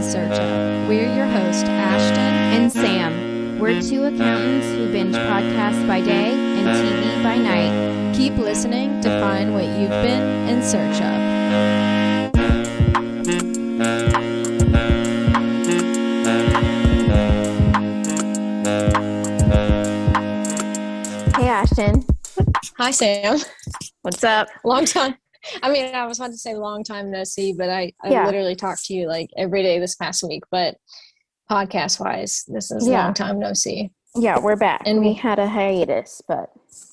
Search Of. We're your hosts, Ashton and Sam. We're two accountants who binge podcasts by day and TV by night. Keep listening to find what you've been in search of. Hey, Ashton. Hi, Sam. What's up? Long time. I mean, I was about to say long time no see, but I literally talked to you like every day this past week. But podcast wise, this is long time no see. Yeah, we're back. And we had a hiatus, but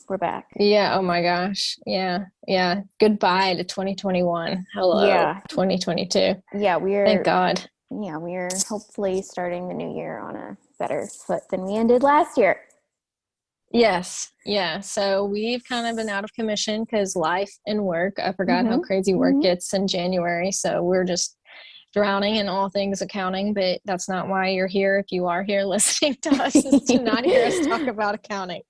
we're back. Yeah. Oh my gosh. Yeah. Yeah. Goodbye to 2021. Hello. Yeah. 2022. Yeah, Thank God. Yeah, we're hopefully starting the new year on a better foot than we ended last year. Yes. Yeah. So we've kind of been out of commission because life and work. I forgot how crazy work gets in January. So we're just drowning in all things accounting, but that's not why you're here. If you are here listening to us, is to not hear us talk about accounting.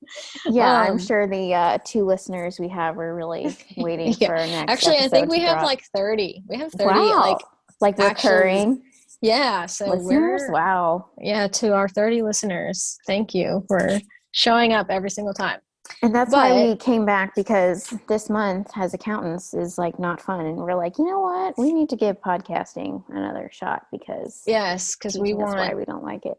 Yeah, I'm sure the two listeners we have are really waiting for our next Actually, I think we have drop. like 30. We have 30 wow. like recurring. Actually, yeah. So listeners? Wow. Yeah, to our 30 listeners, thank you for showing up every single time. And that's why we came back, because this month as accountants is like not fun. And we're like, you know what? We need to give podcasting another shot because we want, that's why we don't like it.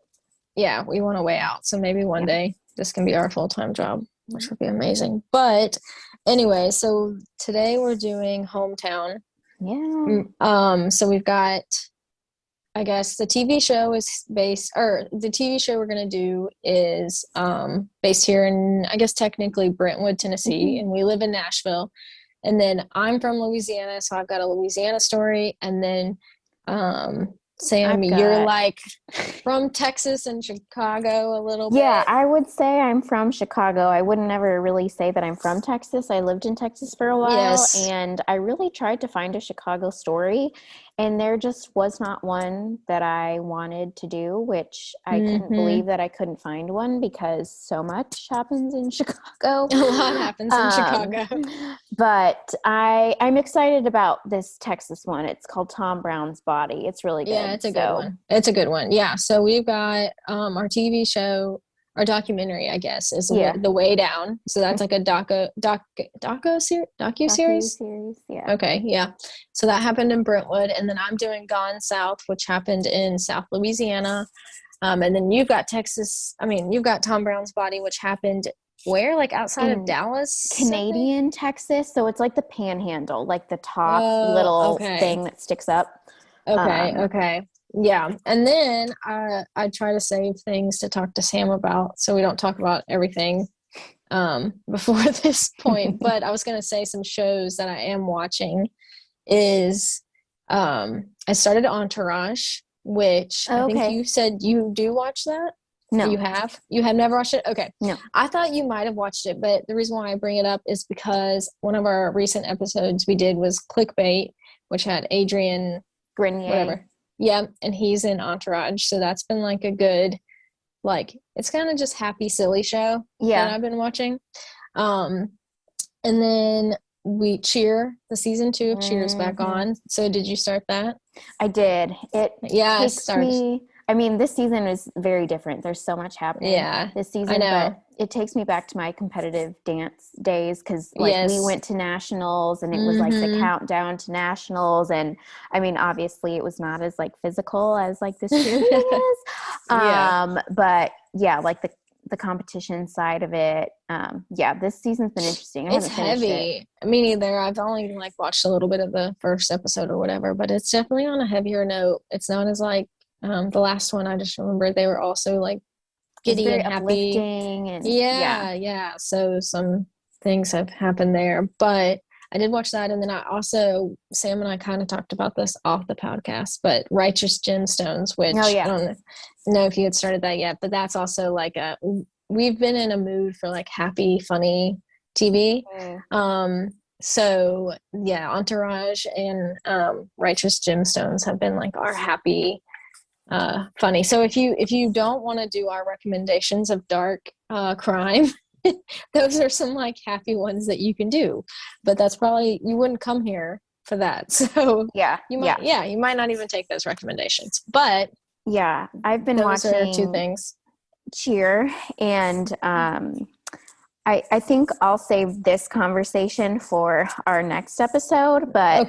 Yeah, we want a way out. So maybe one day this can be our full-time job, which would be amazing. But anyway, so today we're doing Hometown. Yeah. So we've got, I guess the TV show we're going to do is based here in, I guess, technically Brentwood, Tennessee, and we live in Nashville. And then I'm from Louisiana, so I've got a Louisiana story. And then Sam, you're like from Texas and Chicago a little bit. Yeah, I would say I'm from Chicago. I wouldn't ever really say that I'm from Texas. I lived in Texas for a while, and I really tried to find a Chicago story, and there just was not one that I wanted to do, which I couldn't believe that I couldn't find one because so much happens in Chicago. A lot happens in Chicago. But I'm excited about this Texas one. It's called Tom Brown's Body. It's really good. Yeah, it's a good one. It's a good one. Yeah. So we've got our TV show, our documentary, I guess, is The Way Down. So that's like a docu-series? Yeah. Okay. Yeah. So that happened in Brentwood. And then I'm doing Gone South, which happened in South Louisiana. And then you've got Tom Brown's Body, which happened where? Like outside of Dallas? Canadian Texas. So it's like the panhandle, like the top little thing that sticks up. Okay. Yeah. And then I try to save things to talk to Sam about, so we don't talk about everything before this point. But I was going to say some shows that I am watching is I started Entourage, which I think you said you do watch that. No. You have? You have never watched it? Okay. No. I thought you might have watched it, but the reason why I bring it up is because one of our recent episodes we did was Clickbait, which had Adrian Grenier. Whatever. Yeah, and he's in Entourage, so that's been like a good, like, it's kind of just happy, silly show that I've been watching. And then the season 2 of Cheer is back on. So did you start that? I did. I started. This season is very different. There's so much happening this season. I know. But it takes me back to my competitive dance days because we went to nationals and it was like the countdown to nationals. And I mean, obviously it was not as like physical as like this year is. But yeah, like the competition side of it. This season's been interesting. It's heavy. Me neither. I've only like watched a little bit of the first episode or whatever, but it's definitely on a heavier note. It's not as like the last one. I just remember they were also like giddy and happy. And so some things have happened there, but I did watch that. And then Sam and I kind of talked about this off the podcast, but Righteous Gemstones, which I don't know if you had started that yet, but that's also like we've been in a mood for like happy, funny TV. So yeah, Entourage and Righteous Gemstones have been like our happy, funny. So if you don't want to do our recommendations of dark crime, those are some like happy ones that you can do. But that's probably, you wouldn't come here for that. So yeah, you might not even take those recommendations. But yeah, I've been those watching are two things. Cheer, and I think I'll save this conversation for our next episode, but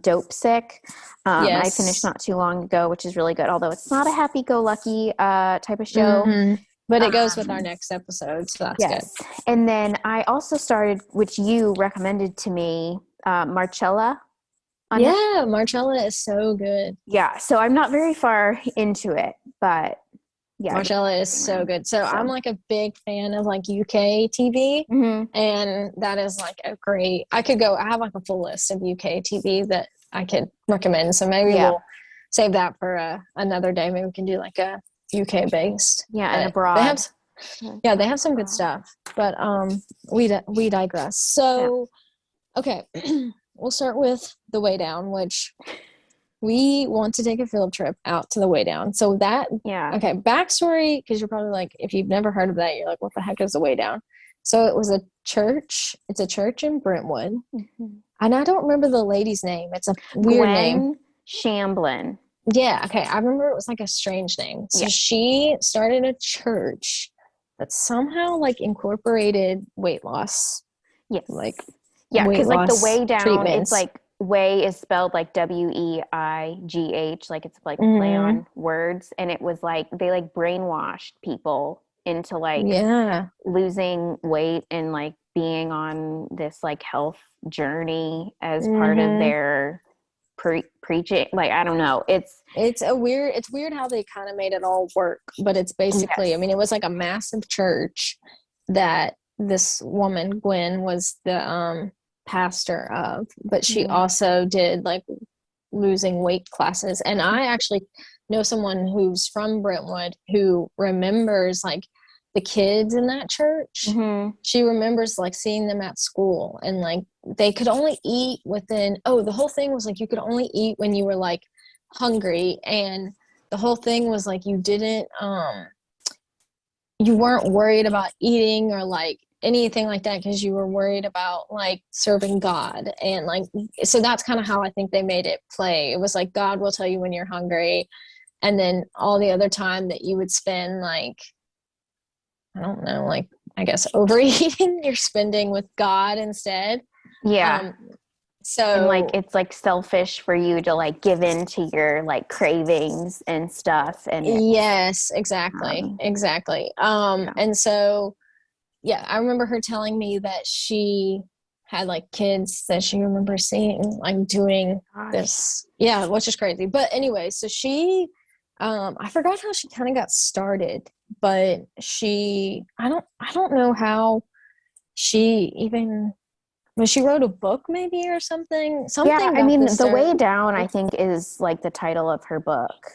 Dope Sick, I finished not too long ago, which is really good, although it's not a happy-go-lucky type of show. Mm-hmm. But it goes with our next episode, so that's good. And then I also started, which you recommended to me, Marcella. Marcella is so good. Yeah, so I'm not very far into it, but yeah. Marcella is so good. So I'm like a big fan of like UK TV, and that is like a great, I have like a full list of UK TV that I could recommend. So maybe we'll save that for another day. Maybe we can do like a UK based. And abroad. They have some good stuff, but we digress. So, okay, we'll start with The Way Down, which we want to take a field trip out to The Way Down. So okay, backstory, because you're probably like, if you've never heard of that, you're like, what the heck is The Way Down? So it was a church. It's a church in Brentwood. And I don't remember the lady's name. It's a weird name. Shamblin. Yeah, okay. I remember it was like a strange name. So she started a church that somehow like incorporated weight loss. Yes. Because like The Way Down, treatments. It's like way is spelled like WEIGH, like it's like play on words. And it was like they like brainwashed people into like losing weight and like being on this like health journey as part of their preaching. Like, I don't know, it's weird how they kind of made it all work, but it's basically I mean, it was like a massive church that this woman Gwen was the pastor of, but she also did like losing weight classes. And I actually know someone who's from Brentwood who remembers like the kids in that church. She remembers like seeing them at school, and like they could only eat within the whole thing was like you could only eat when you were like hungry, and the whole thing was like you didn't you weren't worried about eating or like anything like that because you were worried about like serving God. And like so that's kind of how I think they made it play. It was like God will tell you when you're hungry, and then all the other time that you would spend like, I don't know, like I guess overeating, you're spending with God instead. So and like it's like selfish for you to like give in to your like cravings and stuff. And yes, exactly. And so I remember her telling me that she had like kids that she remembers seeing like doing this, which is crazy. But anyway, so she I forgot how she kind of got started, but I don't know how she even, she wrote a book maybe or something. I mean, The Way Down, I think, is like the title of her book.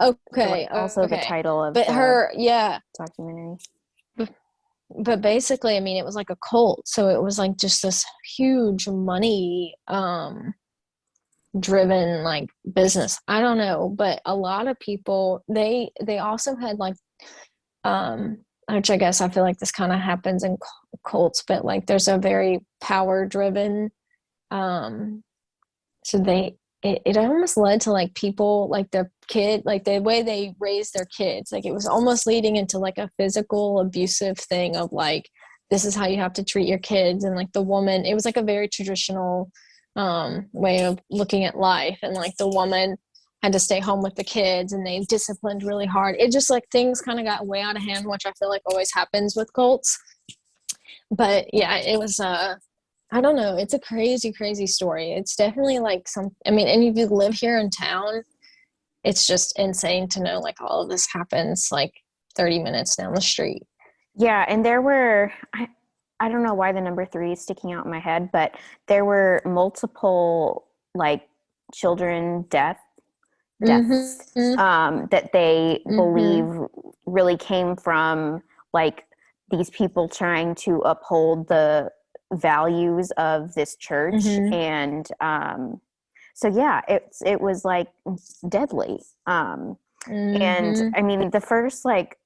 Okay. Also the title of her documentary. But basically, I mean, it was like a cult. So it was like just this huge money driven like business. I don't know, but a lot of people, they also had like which I guess I feel like this kind of happens in cults, but like there's a very power driven so it almost led to like people like the kid, like the way they raised their kids, like it was almost leading into like a physical abusive thing of like, this is how you have to treat your kids. And like the woman, it was like a very traditional way of looking at life, and like the woman had to stay home with the kids, and they disciplined really hard. It just like things kind of got way out of hand, which I feel like always happens with cults. But yeah, it was I don't know, it's a crazy story. It's definitely like and if you live here in town, it's just insane to know like all of this happens like 30 minutes down the street. And there were I don't know why the number 3 is sticking out in my head, but there were multiple like children deaths that they believe really came from like these people trying to uphold the values of this church. And so it was like deadly. And I mean, the first like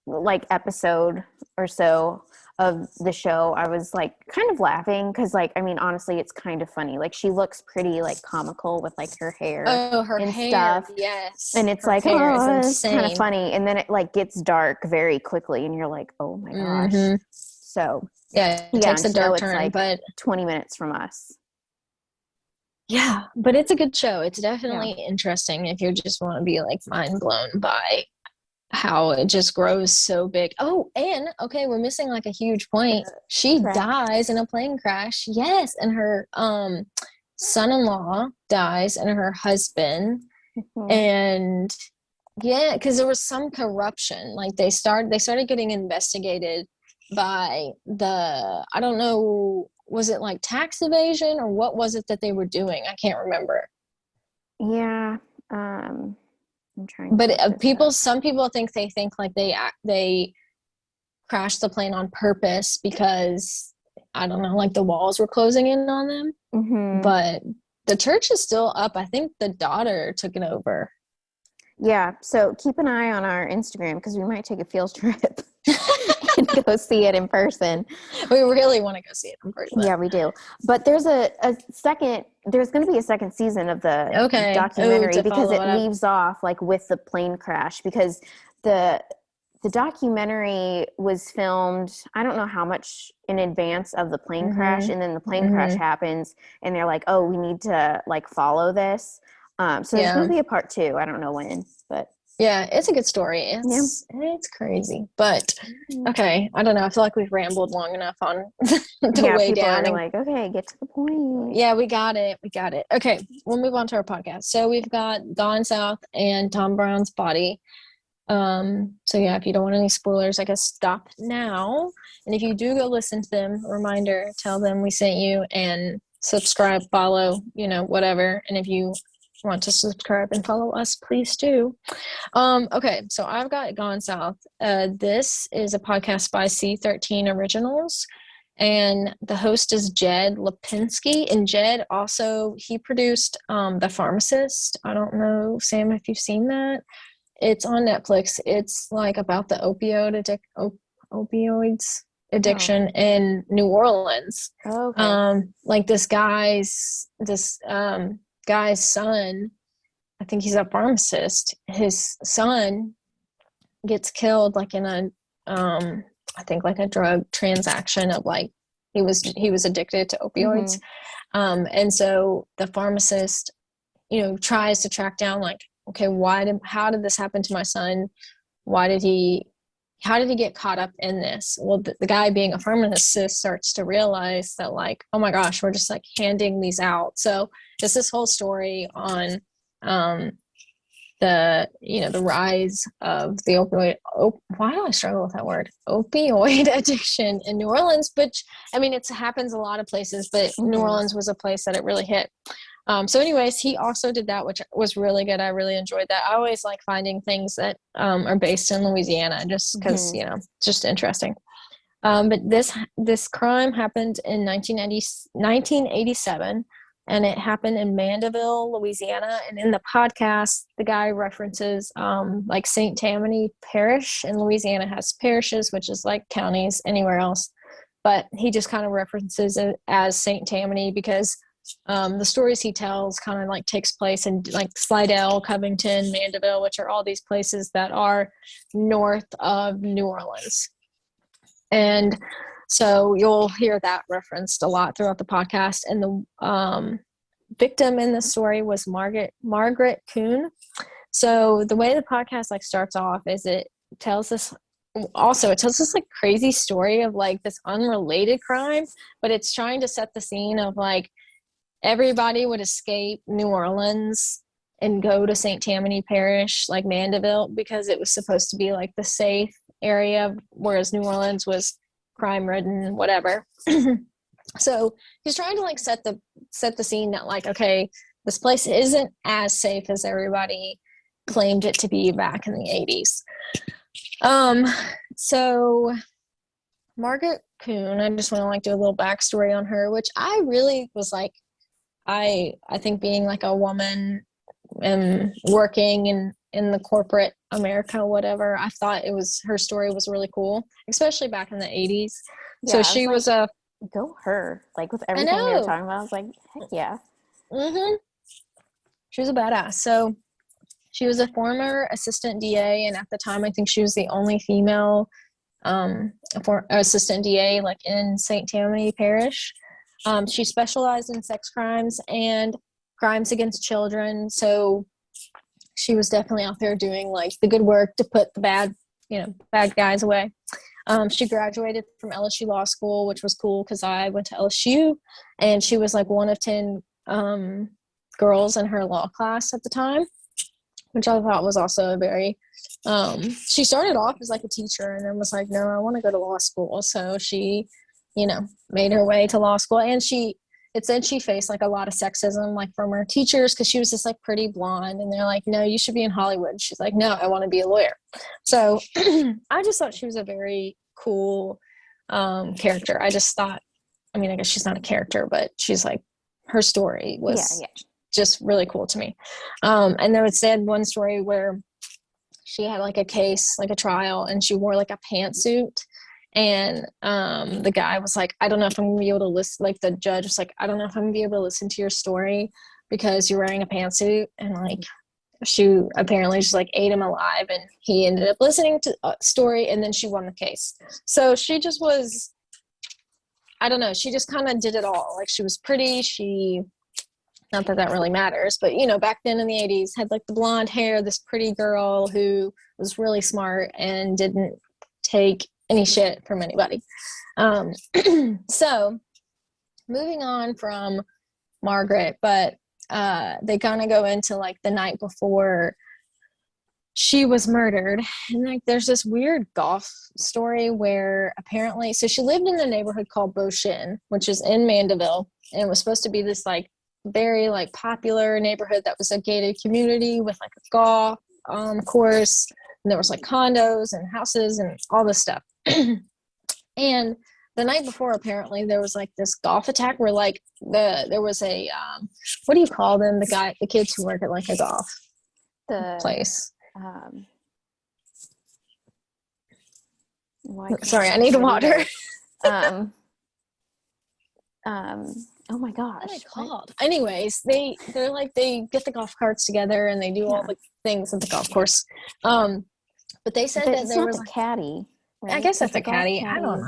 like episode or so of the show, I was like kind of laughing because like, I mean, honestly, it's kind of funny. Like she looks pretty like comical with like her hair and hair, stuff. yes. And it's her like, hair oh, is it's kind of funny. And then it like gets dark very quickly and you're like, oh my gosh. Mm-hmm. So yeah, it takes a dark turn, like but 20 minutes from us. Yeah, but it's a good show. It's definitely interesting if you just want to be like mind blown by how it just grows so big. Oh, and okay, we're missing like a huge point. She dies in a plane crash. Yes, and her son-in-law dies and her husband. And yeah, because there was some corruption. Like they started getting investigated by the, I don't know, was it like tax evasion or what was it that they were doing? I can't remember. Yeah. I'm trying. But some people think like they crashed the plane on purpose because I don't know, like the walls were closing in on them. Mm-hmm. But the church is still up. I think the daughter took it over. Yeah, so keep an eye on our Instagram because we might take a field trip and go see it in person. We really want to go see it in person. Yeah, we do. But there's there's going to be a second season of the documentary because it leaves off like with the plane crash because the documentary was filmed, I don't know how much in advance of the plane crash, and then the plane crash happens and they're like, oh, we need to like follow this. So there's going to be a part 2. I don't know when, but yeah, it's a good story. It's crazy, but okay. I don't know. I feel like we've rambled long enough on the way down. Are like, okay, get to the point. Yeah, we got it. Okay, we'll move on to our podcast. So we've got Gone South and Tom Brown's Body. So yeah, if you don't want any spoilers, I guess stop now. And if you do go listen to them, reminder, tell them we sent you and subscribe, follow, whatever. And if you want to subscribe and follow us, please do. Okay, so I've got Gone South. This is a podcast by C13 Originals, and the host is Jed Lipinski. And Jed also, he produced The Pharmacist. I don't know, Sam, if you've seen that. It's on Netflix. It's like about the opioids addiction in New Orleans. Oh, okay. Like this guy's son, I think he's a pharmacist. His son gets killed like in a I think like a drug transaction of like he was addicted to opioids. And so the pharmacist, tries to track down like, okay, how did this happen to my son? How did he get caught up in this? Well, the guy being a pharmacist starts to realize that like, oh my gosh, we're just like handing these out. So it's this whole story on the rise of the why do I struggle with that word? Opioid addiction in New Orleans, which, I mean, it happens a lot of places, but New Orleans was a place that it really hit. So anyways, he also did that, which was really good. I really enjoyed that. I always like finding things that are based in Louisiana just because, it's just interesting. But this crime happened in 1987, and it happened in Mandeville, Louisiana. And in the podcast, the guy references like St. Tammany Parish in Louisiana has parishes, which is like counties anywhere else. But he just kind of references it as St. Tammany because the stories he tells kind of like takes place in like Slidell, Covington, Mandeville, which are all these places that are north of New Orleans. And so you'll hear that referenced a lot throughout the podcast. And the victim in the story was Margaret Kuhn. So the way the podcast like starts off is it tells this like crazy story of like this unrelated crime, but it's trying to set the scene of like everybody would escape New Orleans and go to St. Tammany Parish, like Mandeville, because it was supposed to be like the safe area, whereas New Orleans was crime-ridden, whatever. So he's trying to like set the scene that like, okay, this place isn't as safe as everybody claimed it to be back in the 80s. So Margaret Kuhn, I just want to like do a little backstory on her, which I really was like, I think being like a woman and working in the corporate America, whatever. I thought her story was really cool, especially back in the 80s. Yeah, so she was a go her, like with everything they were talking about. I was like, heck yeah. Mm-hmm. She was a badass. So she was a former assistant DA, and at the time, I think she was the only female assistant DA, like in St. Tammany Parish. She specialized in sex crimes and crimes against children. So she was definitely out there doing like the good work to put the bad guys away. She graduated from LSU Law School, which was cool because I went to LSU, and she was like one of 10 girls in her law class at the time, which I thought was also a very she started off as like a teacher and then was like, no, I want to go to law school. So she, made her way to law school, and it said she faced like a lot of sexism, like from her teachers, because she was just like pretty blonde, and they're like, no, you should be in Hollywood. She's like, no, I want to be a lawyer. So I just thought she was a very cool character. I just thought, I guess she's not a character, but she's like, her story was just really cool to me. And there was said one story where she had like a case, like a trial, and she wore like a pantsuit. And the guy was like, I don't know if I'm gonna be able to listen, like the judge was like, I don't know if I'm gonna be able to listen to your story because you're wearing a pantsuit. And like, she apparently just like ate him alive, and he ended up listening to a story, and then she won the case. So she just was, I don't know, she just kind of did it all. Like, she was pretty, not that that really matters, but back then in the 80s, had like the blonde hair, this pretty girl who was really smart and didn't take any shit from anybody. So moving on from Margaret, but they kind of go into like the night before she was murdered, and like there's this weird golf story where apparently, so she lived in a neighborhood called Beauchene, which is in Mandeville, and it was supposed to be this like very like popular neighborhood that was a gated community with like a golf course, and there was like condos and houses and all this stuff. And the night before, apparently there was like this golf attack where like there was a what do you call them, the kids who work at like a golf place? Sorry, I need water. Oh my gosh. What are they called? Anyways, they're like, they get the golf carts together and they do all the things at the golf course. But they said that there was a caddy. Right? I guess that's a caddy. I don't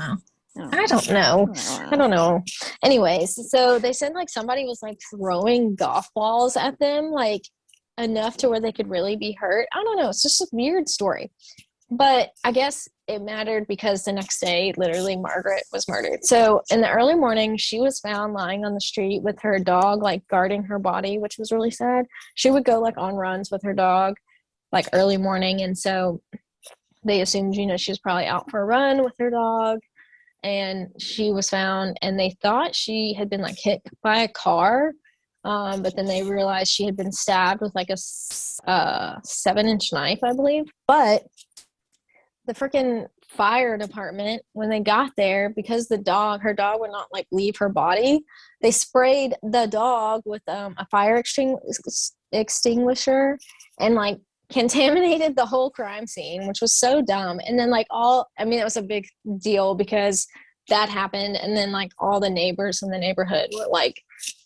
know. Anyways, so they said like somebody was like throwing golf balls at them, like enough to where they could really be hurt. I don't know. It's just a weird story. But I guess it mattered because the next day, literally, Margaret was murdered. So in the early morning, she was found lying on the street with her dog, like guarding her body, which was really sad. She would go like on runs with her dog, like early morning. And so they assumed, she was probably out for a run with her dog. And she was found, and they thought she had been like hit by a car. But then they realized she had been stabbed with like a 7-inch knife, I believe. But the freaking fire department, when they got there, because her dog would not like leave her body, they sprayed the dog with a fire extinguisher and like contaminated the whole crime scene, which was so dumb. And then like it was a big deal because that happened, and then like all the neighbors in the neighborhood were like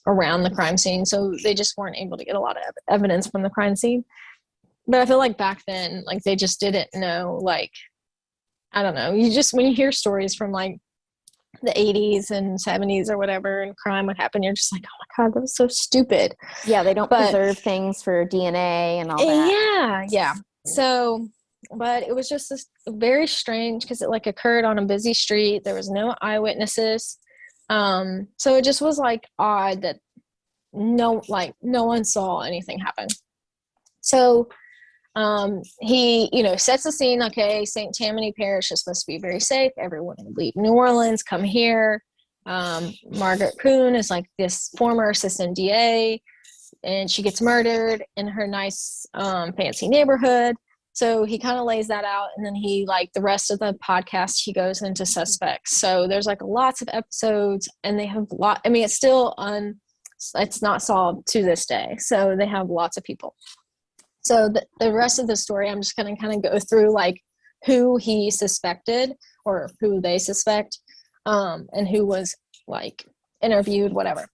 around the crime scene, so they just weren't able to get a lot of evidence from the crime scene. But I feel like back then, like, they just didn't know, like, I don't know. When you hear stories from, like, the 80s and 70s or whatever, and crime would happen, you're just like, oh, my God, that was so stupid. Yeah, they don't preserve things for DNA and all that. Yeah. So, but it was just this very strange, because it, like, occurred on a busy street. There was no eyewitnesses. So it just was, like, odd that no one saw anything happen. So he, sets the scene. Okay, St. Tammany Parish is supposed to be very safe. Everyone would leave New Orleans, come here. Margaret Kuhn is like this former assistant DA, and she gets murdered in her nice, fancy neighborhood. So he kind of lays that out, and then he, like, the rest of the podcast, he goes into suspects. So there's like lots of episodes, and they have it's still it's not solved to this day. So they have lots of people. So the rest of the story, I'm just going to kind of go through like who he suspected or who they suspect, and who was like interviewed, whatever.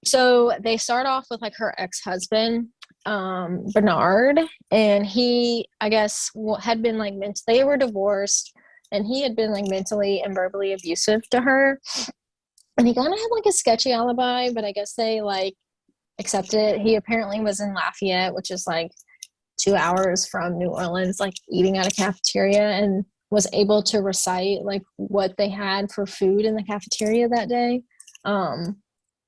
So they start off with like her ex-husband, Bernard, and he, I guess, had been like they were divorced, and he had been like mentally and verbally abusive to her. And he kind of had like a sketchy alibi, but I guess they like accepted it. He apparently was in Lafayette, which is like 2 hours from New Orleans, like eating at a cafeteria, and was able to recite like what they had for food in the cafeteria that day.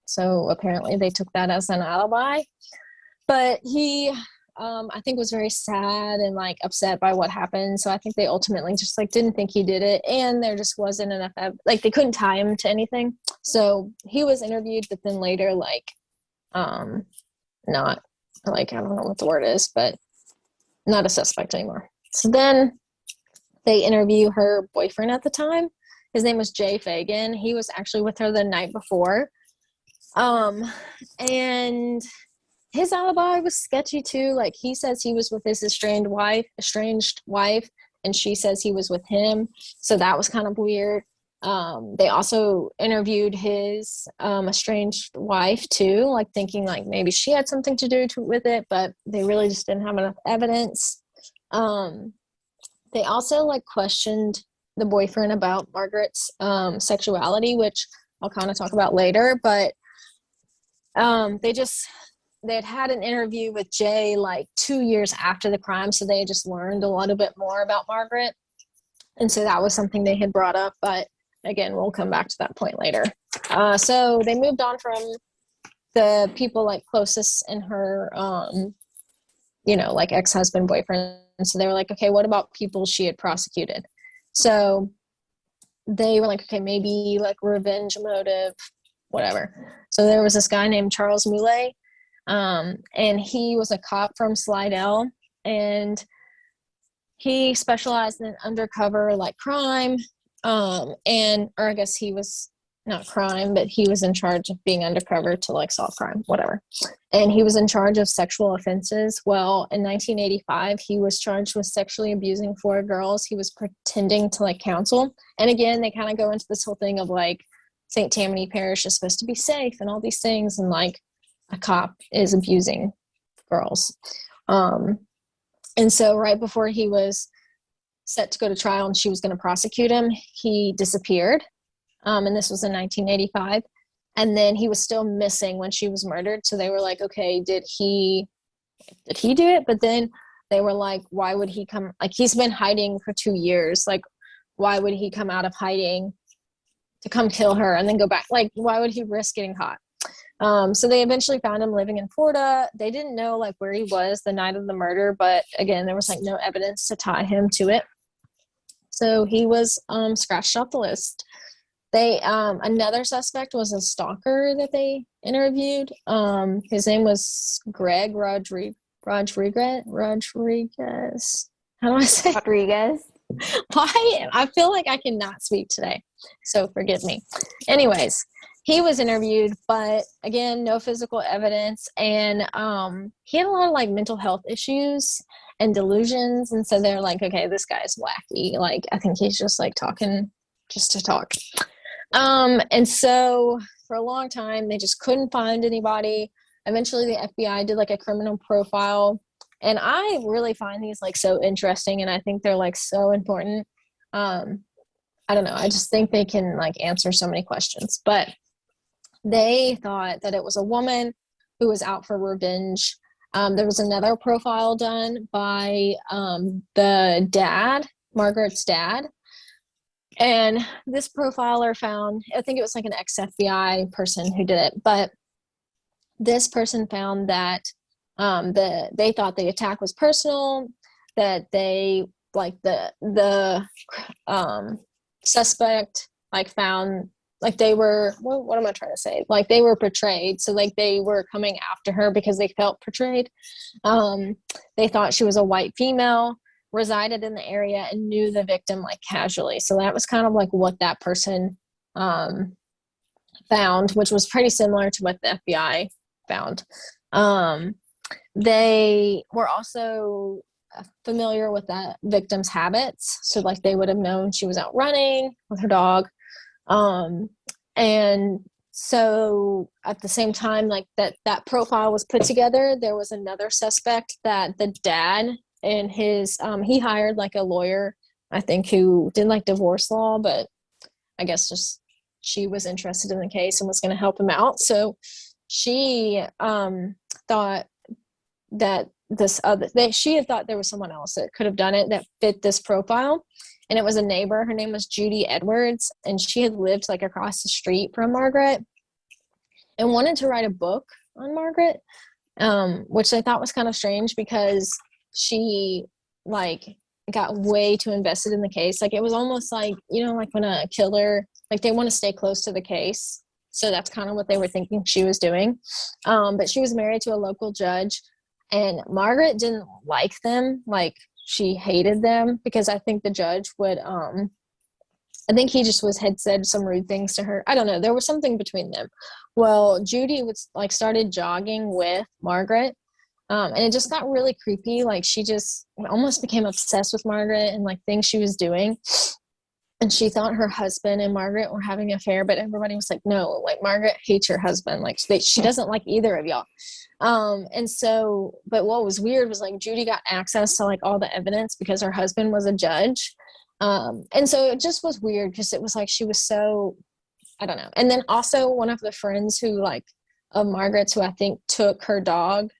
So apparently they took that as an alibi. But he, I think, was very sad and like upset by what happened. So I think they ultimately just like didn't think he did it, and there just wasn't enough like they couldn't tie him to anything. So he was interviewed, but then later like not like, I don't know what the word is, but not a suspect anymore. So then they interview her boyfriend at the time. His name was Jay Fagan. He was actually with her the night before. And his alibi was sketchy too. Like he says he was with his estranged wife, and she says he was with him. So that was kind of weird. They also interviewed his estranged wife too, like thinking like maybe she had something to do with it, but they really just didn't have enough evidence. They also like questioned the boyfriend about Margaret's sexuality, which I'll kind of talk about later, but they had an interview with Jay like 2 years after the crime, so they had just learned a little bit more about Margaret, and so that was something they had brought up, but again, we'll come back to that point later. So they moved on from the people like closest in her like ex-husband, boyfriend. So they were like, okay, what about people she had prosecuted? So they were like, okay, maybe like revenge motive, whatever. So there was this guy named Charles Moulet, and he was a cop from Slidell, and he specialized in undercover like crime, or I guess he was not crime, but he was in charge of being undercover to like solve crime, whatever. And he was in charge of sexual offenses. Well, in 1985, he was charged with sexually abusing 4 girls he was pretending to like counsel. And again, they kind of go into this whole thing of like St. Tammany Parish is supposed to be safe and all these things, and like a cop is abusing girls. And so right before he was set to go to trial and she was going to prosecute him, he disappeared. And this was in 1985. And then he was still missing when she was murdered. So they were like, okay, did he do it? But then they were like, why would he come? Like, he's been hiding for 2 years. Like, why would he come out of hiding to come kill her and then go back? Like, why would he risk getting caught? So they eventually found him living in Florida. They didn't know like where he was the night of the murder, but again, there was like no evidence to tie him to it. So he was scratched off the list. They another suspect was a stalker that they interviewed. His name was Greg Rodriguez. How do I say Rodriguez? Why? I feel like I cannot speak today, so forgive me. Anyways, he was interviewed, but again, no physical evidence, and he had a lot of like mental health issues and delusions, and so they're like, okay, this guy's wacky. Like, I think he's just like talking just to talk. And so for a long time, they just couldn't find anybody. Eventually, the FBI did like a criminal profile, and I really find these like so interesting, and I think they're like so important. I don't know. I just think they can like answer so many questions, but they thought that it was a woman who was out for revenge. There was another profile done by the dad, Margaret's dad. And this profiler found, I think it was like an ex-FBI person who did it, but this person found that they thought the attack was personal, that they like the suspect like found like they were, what am I trying to say? Like they were portrayed. So like they were coming after her because they felt portrayed. They thought she was a white female, resided in the area, and knew the victim like casually. So that was kind of like what that person found, which was pretty similar to what the FBI found. they were also familiar with that victim's habits. So like they would have known she was out running with her dog. And so at the same time, like that profile was put together, there was another suspect that the dad and his, he hired like a lawyer, I think, who did like divorce law, but I guess just she was interested in the case and was going to help him out. So she thought that she had thought there was someone else that could have done it that fit this profile. And it was a neighbor. Her name was Judy Edwards. And she had lived like across the street from Margaret and wanted to write a book on Margaret, which I thought was kind of strange because she like got way too invested in the case. Like it was almost like, you know, like when a killer, like they want to stay close to the case. So that's kind of what they were thinking she was doing. But she was married to a local judge, and Margaret didn't like them. Like she hated them because I think the judge would, I think he just had said some rude things to her. I don't know. There was something between them. Well, Judy started jogging with Margaret. And it just got really creepy. Like she just almost became obsessed with Margaret and like things she was doing. And she thought her husband and Margaret were having an affair, but everybody was like, no, like Margaret hates your husband. Like she doesn't like either of y'all. And so, but what was weird was like Judy got access to like all the evidence because her husband was a judge. And so it just was weird because it was like, she was so, I don't know. And then also one of the friends who like of Margaret's, who I think took her dog,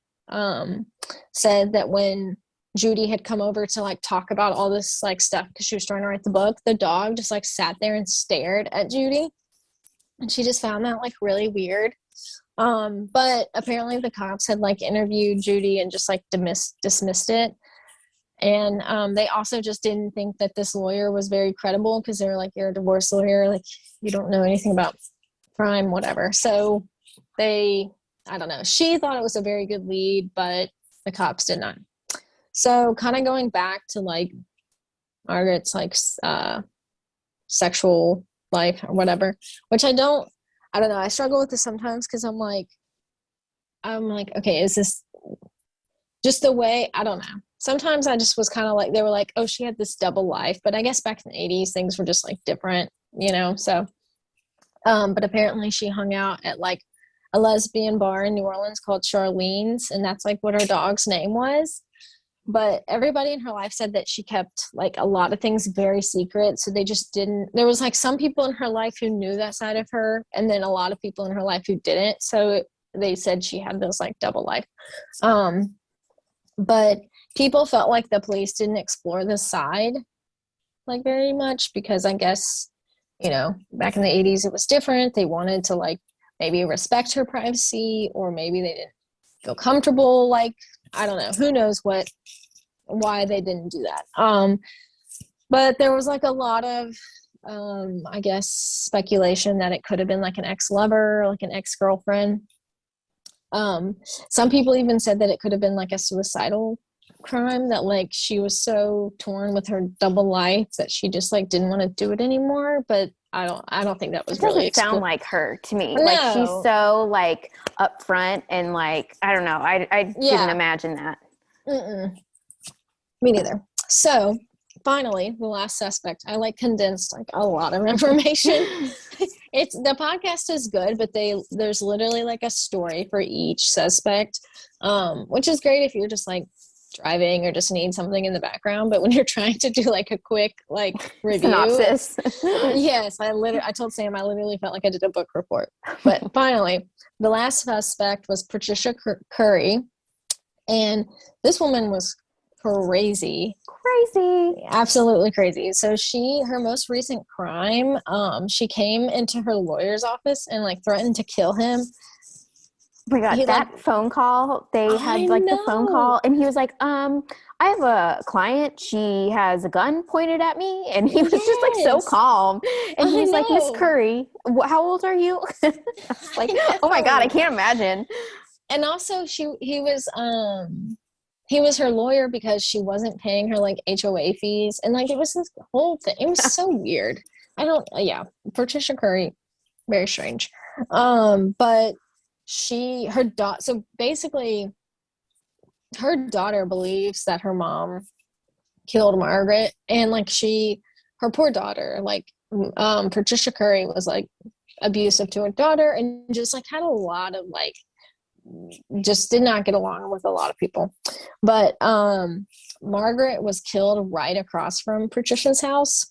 said that when Judy had come over to like talk about all this like stuff because she was trying to write the book, the dog just like sat there and stared at Judy, and she just found that like really weird. But apparently the cops had like interviewed Judy and just like dismissed it. And they also just didn't think that this lawyer was very credible because they were like, you're a divorce lawyer, like you don't know anything about crime, whatever. So I don't know. She thought it was a very good lead, but the cops did not. So kind of going back to like Margaret's like sexual life or whatever, which I don't know. I struggle with this sometimes because I'm like, okay, is this just the way? I don't know. Sometimes I just was kind of like, they were like, oh, she had this double life, but I guess back in the 80s, things were just like different, you know? So, but apparently she hung out at like a lesbian bar in New Orleans called Charlene's, and that's like what her dog's name was. But everybody in her life said that she kept like a lot of things very secret. So they just didn't, there was like some people in her life who knew that side of her, and then a lot of people in her life who didn't. So they said she had this like double life. But people felt like the police didn't explore this side like very much because I guess, you know, back in the 80s it was different. They wanted to like maybe respect her privacy, or maybe they didn't feel comfortable. Like, I don't know, who knows why they didn't do that. But there was like a lot of, I guess, speculation that it could have been like an ex-lover, like an ex-girlfriend. Some people even said that it could have been like a suicidal crime, that like she was so torn with her double life that she just like didn't want to do it anymore. But I don't think that was really sound like her to me. No. Like she's so like upfront and like, I don't know. I didn't imagine that. Mm-mm. Me neither. So finally, the last suspect. I like condensed like a lot of information. The podcast is good, but there's literally like a story for each suspect, which is great if you're just like driving or just need something in the background. But when you're trying to do like a quick like review, synopsis. Yes, I told Sam I literally felt like I did a book report. But finally, the last suspect was Patricia Curry, and this woman was crazy, absolutely crazy. So her most recent crime, she came into her lawyer's office and like threatened to kill him. Oh my God, that phone call, they had like the phone call, and he was like, I have a client, she has a gun pointed at me, and he was just like so calm, and he's like, Miss Curry, how old are you? Like, oh my God, I can't imagine. And also he was her lawyer because she wasn't paying her like HOA fees, and like it was this whole thing. It was so weird. Patricia Curry, very strange. But so basically her daughter believes that her mom killed Margaret, and like her poor daughter, like Patricia Curry was like abusive to her daughter and just like had a lot of like just did not get along with a lot of people. But Margaret was killed right across from Patricia's house.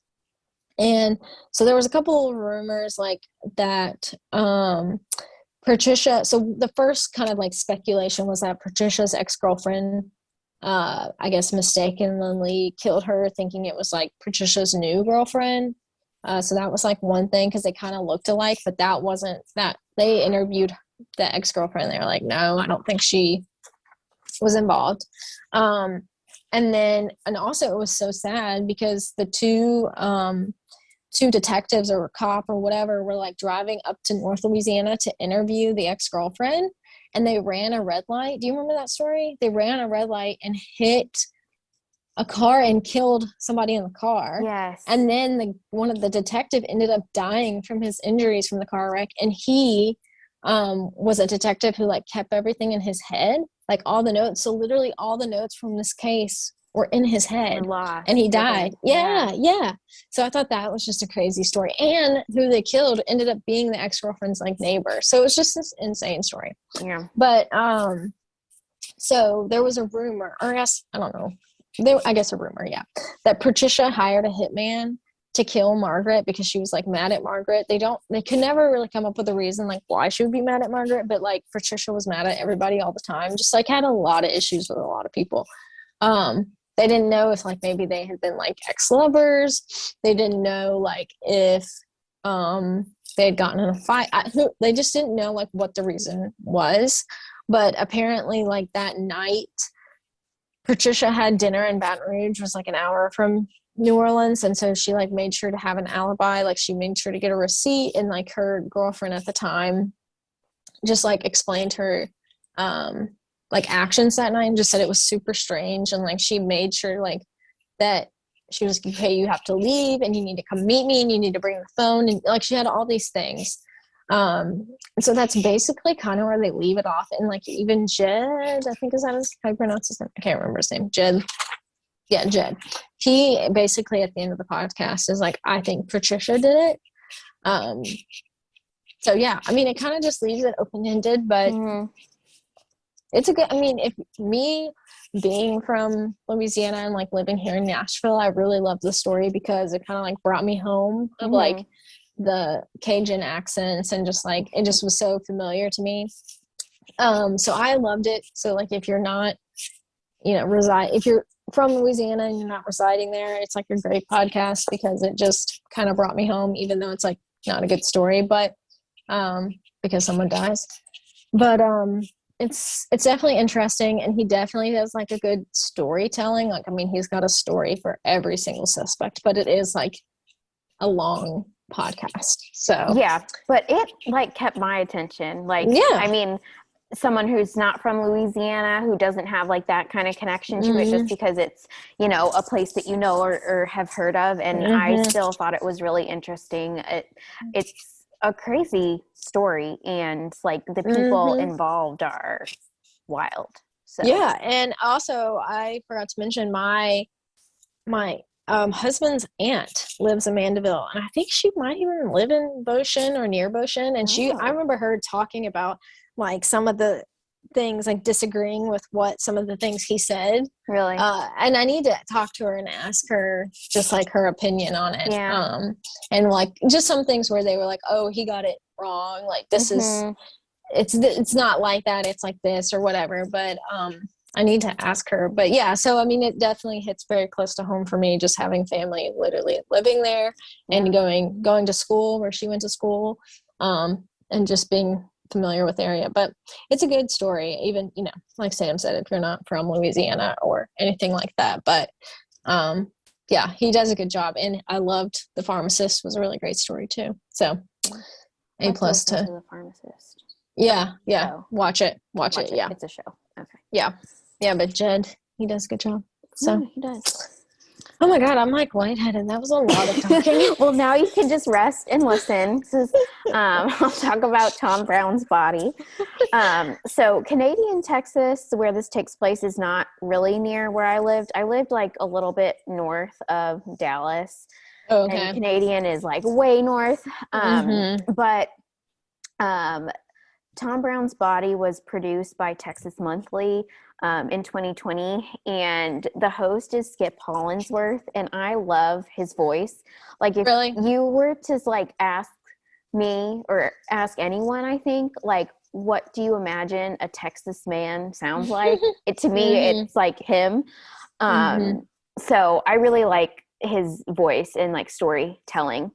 And so there was a couple of rumors like that Patricia, so the first kind of like speculation was that Patricia's ex-girlfriend I guess mistakenly killed her, thinking it was like Patricia's new girlfriend. So that was like one thing, because they kind of looked alike, but that wasn't that. They interviewed the ex-girlfriend. They were like, no, I don't think she was involved. And also it was so sad because the two detectives or cop or whatever were like driving up to North Louisiana to interview the ex-girlfriend, and they ran a red light. Do you remember that story? They ran a red light and hit a car and killed somebody in the car. Yes. And then one of the detective ended up dying from his injuries from the car wreck. And he was a detective who like kept everything in his head, like all the notes. So literally all the notes from this case were in his head, and he died. Yeah. So I thought that was just a crazy story. And who they killed ended up being the ex-girlfriend's like neighbor. So it was just this insane story. Yeah. But so there was a rumor, or I don't know. I guess a rumor, yeah, that Patricia hired a hitman to kill Margaret because she was like mad at Margaret. They could never really come up with a reason like why she would be mad at Margaret, but like Patricia was mad at everybody all the time, just like had a lot of issues with a lot of people. They didn't know if like maybe they had been like ex-lovers. They didn't know like if they had gotten in a fight. They just didn't know like what the reason was. But apparently like that night, Patricia had dinner in Baton Rouge, was like an hour from New Orleans. And so she like made sure to have an alibi. Like she made sure to get a receipt, and like her girlfriend at the time just like explained her like actions that night and just said it was super strange. And like she made sure like that she was, okay, you have to leave and you need to come meet me and you need to bring the phone. And like she had all these things. So that's basically kind of where they leave it off. And like even Jed, I think is that how you pronounce his name? I can't remember his name. Jed. He basically at the end of the podcast is like, I think Patricia did it. So yeah, I mean, it kind of just leaves it open-ended, but it's a good, I mean, if me being from Louisiana and like living here in Nashville, I really love the story because it kind of like brought me home of like the Cajun accents and just like it just was so familiar to me. So I loved it. So like if you're not, if you're from Louisiana and you're not residing there, it's like a great podcast because it just kind of brought me home, even though it's like not a good story, but because someone dies. But it's definitely interesting, and he definitely does like a good storytelling. Like, I mean, he's got a story for every single suspect, but it is like a long podcast. So yeah, but it like kept my attention. Like, I mean, someone who's not from Louisiana, who doesn't have like that kind of connection to it just because it's, a place that or have heard of. And I still thought it was really interesting. It's a crazy story, and like the people involved are wild. So yeah, and also I forgot to mention my husband's aunt lives in Mandeville, and I think she might even live in Boston or near Boston. And I remember her talking about like some of the things, like disagreeing with what some of the things he said. Really? And I need to talk to her and ask her just like her opinion on it. Yeah. And like just some things where they were like, oh, he got it wrong. Like this is, it's not like that. It's like this or whatever. But I need to ask her. But yeah, so I mean, it definitely hits very close to home for me, just having family literally living there and going to school where she went to school, and just being familiar with the area. But it's a good story, even, like Sam said, if you're not from Louisiana or anything like that. But yeah, he does a good job. And I loved The Pharmacist, was a really great story too. So A+ to The Pharmacist. Yeah. So, Watch it. Yeah. It's a show. Okay. Yeah. But Jed, he does a good job. So he does. Oh my God, I'm like lightheaded. That was a lot of talking. Well, now you can just rest and listen. I'll talk about Tom Brown's body. So Canadian Texas, where this takes place, is not really near where I lived. I lived like a little bit north of Dallas. Oh, okay. And Canadian is like way north. But Tom Brown's body was produced by Texas Monthly in 2020, and the host is Skip Hollandsworth, and I love his voice. Like, if you were to like ask me or ask anyone, I think, like, what do you imagine a Texas man sounds like? To me, it's like him. So I really like his voice and like storytelling.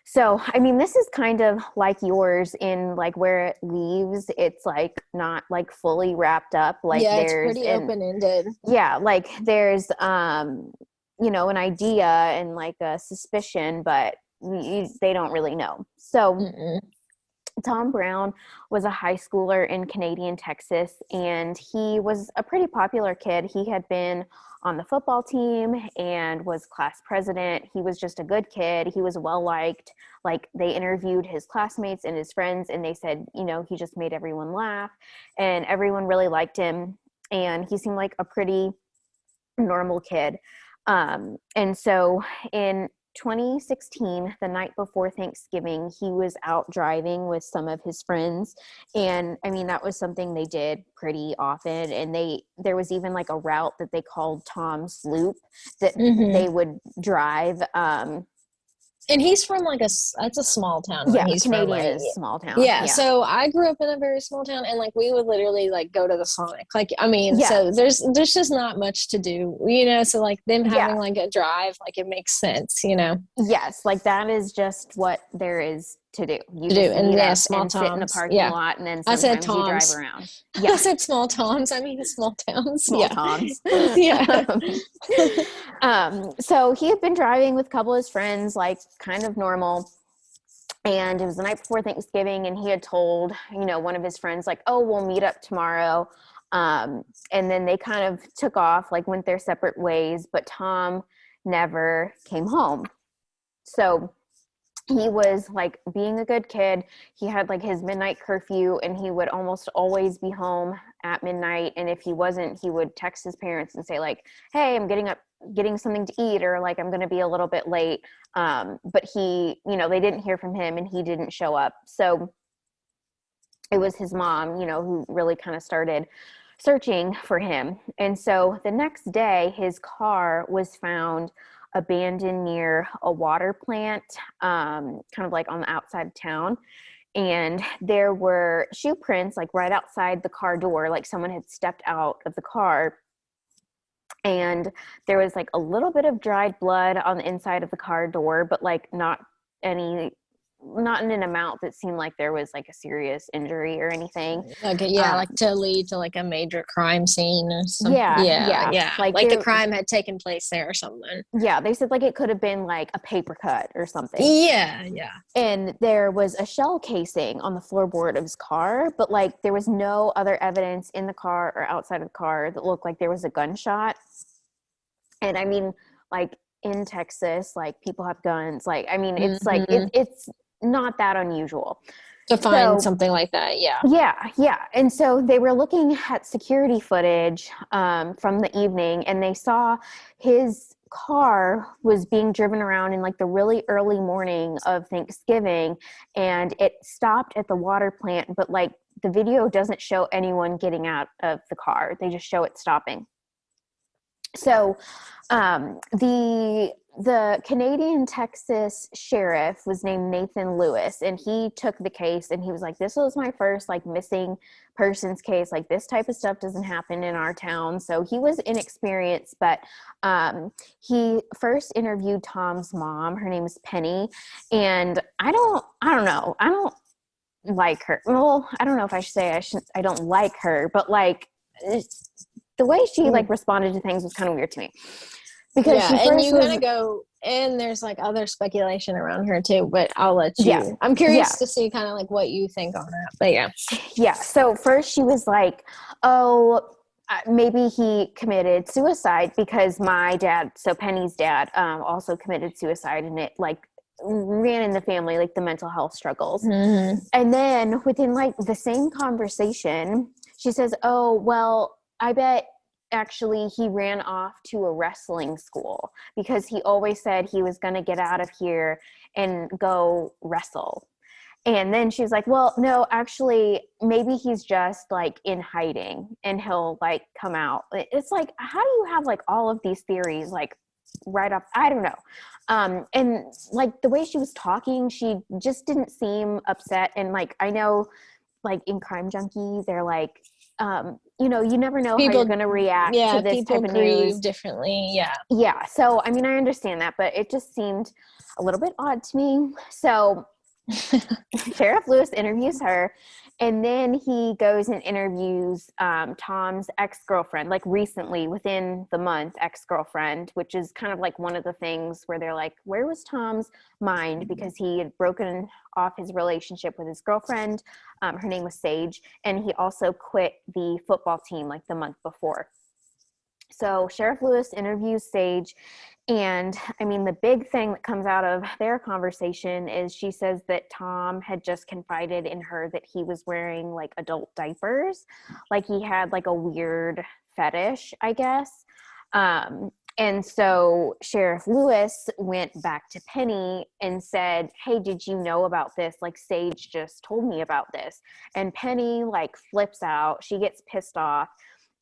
So, I mean, this is kind of like yours in like where it leaves. It's like not like fully wrapped up. Like it's pretty open-ended. Yeah. Like there's, you know, an idea and like a suspicion, but they don't really know. So Tom Brown was a high schooler in Canadian Texas, and he was a pretty popular kid. He had been on the football team and was class president. He was just a good kid. He was well liked. Like, they interviewed his classmates and his friends, and they said, you know, he just made everyone laugh, and everyone really liked him. And he seemed like a pretty normal kid. And so in 2016, the night before Thanksgiving, he was out driving with some of his friends. And I mean, that was something they did pretty often. And there was even like a route that they called Tom's Loop that they would drive. And he's from like it's a small town. Yeah, he's Canadian from, is a small town. Yeah, so I grew up in a very small town, and like we would literally like go to the Sonic. Like, I mean, so there's just not much to do, you know. So like them having like a drive, like it makes sense, you know. Yes, like that is just what there is to do. You do, just and small and Toms. Sit in a parking lot, and then I said sometimes you Toms. drive around. Yeah, I said small Toms. I mean small towns. Small Toms. Yeah. So he had been driving with a couple of his friends, like kind of normal. And it was the night before Thanksgiving, and he had told, you know, one of his friends, like, oh, we'll meet up tomorrow. And then they kind of took off, like went their separate ways, but Tom never came home. So he was like being a good kid. He had like his midnight curfew, and he would almost always be home at midnight. And if he wasn't, he would text his parents and say like, hey, I'm getting something to eat, or like I'm going to be a little bit late. But he, you know, they didn't hear from him, and he didn't show up. So it was his mom, you know, who really kind of started searching for him. And so the next day, his car was found abandoned near a water plant, kind of like on the outside of town. And there were shoe prints like right outside the car door, like someone had stepped out of the car. And there was like a little bit of dried blood on the inside of the car door, but like not in an amount that seemed like there was like a serious injury or anything. Okay, like to lead to like a major crime scene or something. Yeah. Like the crime had taken place there or something. Yeah, they said like it could have been like a paper cut or something. Yeah. And there was a shell casing on the floorboard of his car, but like there was no other evidence in the car or outside of the car that looked like there was a gunshot. And I mean, like in Texas, like people have guns. Like, I mean, it's like it's not that unusual to find something like that. Yeah. And so they were looking at security footage from the evening, and they saw his car was being driven around in like the really early morning of Thanksgiving, and it stopped at the water plant, but like the video doesn't show anyone getting out of the car. They just show it stopping. So the Canadian Texas sheriff was named Nathan Lewis, and he took the case, and he was like, this was my first like missing persons case. Like this type of stuff doesn't happen in our town. So he was inexperienced, but he first interviewed Tom's mom. Her name is Penny. And I don't know. I don't like her. Well, I don't know if I should say I don't like her, but like the way she like responded to things was kind of weird to me. Because and you kind of go, and there's like other speculation around her too, but I'll let you. Yeah. I'm curious to see kind of like what you think on that. But yeah. So first she was like, oh, maybe he committed suicide because my dad, so Penny's dad, also committed suicide, and it like ran in the family, like the mental health struggles. Mm-hmm. And then within like the same conversation, she says, oh, well, I bet actually he ran off to a wrestling school because he always said he was going to get out of here and go wrestle. And then she's like, well, no, actually, maybe he's just like in hiding and he'll like come out. It's like, how do you have like all of these theories like right up? I don't know. And like the way she was talking, she just didn't seem upset. And like, I know like in Crime Junkie, they're like, you know, you never know how you're going to react to this type of news differently. Yeah. Yeah. So, I mean, I understand that, but it just seemed a little bit odd to me. So Sheriff Lewis interviews her, and then he goes and interviews Tom's ex-girlfriend, like recently within the month, ex-girlfriend, which is kind of like one of the things where they're like, where was Tom's mind? Because he had broken off his relationship with his girlfriend. Her name was Sage, and he also quit the football team like the month before. So Sheriff Lewis interviews Sage, and I mean, the big thing that comes out of their conversation is she says that Tom had just confided in her that he was wearing like adult diapers, like he had like a weird fetish, I guess. And so Sheriff Lewis went back to Penny and said, hey, did you know about this? Like Sage just told me about this. And Penny like flips out. She gets pissed off.